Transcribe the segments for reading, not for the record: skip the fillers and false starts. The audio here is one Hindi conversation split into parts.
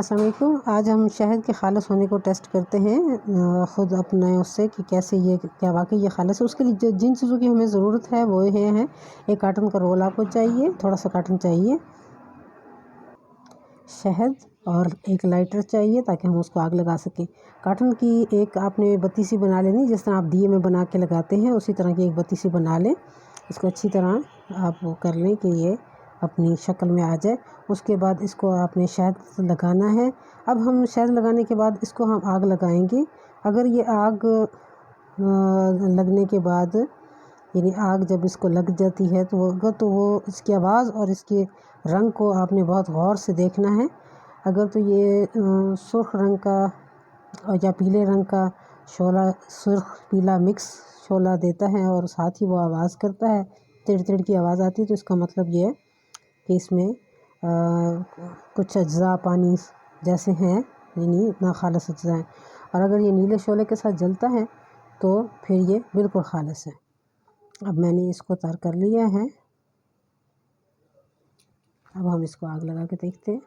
अस्सलाम वालेकुम। आज हम शहद के ख़ालिस होने को टेस्ट करते हैं ख़ुद अपने उससे कि कैसे ये क्या वाकई ये ख़ालिस है। उसके लिए जिन चीज़ों की हमें ज़रूरत है वो ये हैं। एक काटन का रोल आपको चाहिए, थोड़ा सा काटन चाहिए, शहद और एक लाइटर चाहिए ताकि हम उसको आग लगा सकें। काटन की एक आपने बत्ती सी बना लेनी, जिस तरह आप दिए में बना के लगाते हैं उसी तरह की एक बत्ती सी बना लें। इसको अच्छी तरह आप वो कर लें कि ये अपनी शक्ल में आ जाए। उसके बाद इसको आपने शहद लगाना है। अब हम शहद लगाने के बाद इसको हम आग लगाएंगे। अगर ये आग लगने के बाद यानी आग जब इसको लग जाती है तो वो इसकी आवाज़ और इसके रंग को आपने बहुत गौर से देखना है। अगर तो ये सुर्ख रंग का या पीले रंग का शोला, सुर्ख पीला मिक्स शोला देता है और साथ ही वो आवाज़ करता है, तिड़ तिड़ की आवाज़ आती है, तो इसका मतलब ये है कि इसमें कुछ अज्जा पानी जैसे हैं, यानी इतना खालिस अज्जा है। और अगर ये नीले शोले के साथ जलता है तो फिर ये बिल्कुल खालिस है। अब मैंने इसको तर कर लिया है। अब हम इसको आग लगा के देखते हैं।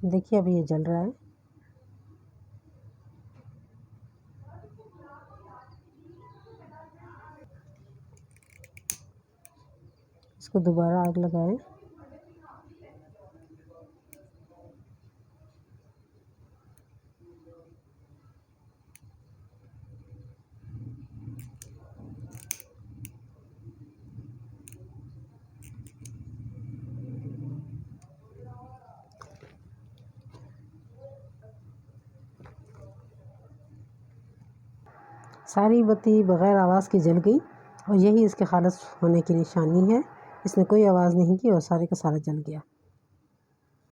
देखिए अभी ये जल रहा है। इसको दोबारा आग लगाएं। सारी बत्ती बग़ैर आवाज़ की जल गई और यही इसके खालिस होने की निशानी है। इसने कोई आवाज़ नहीं की और सारे का सारा जल गया।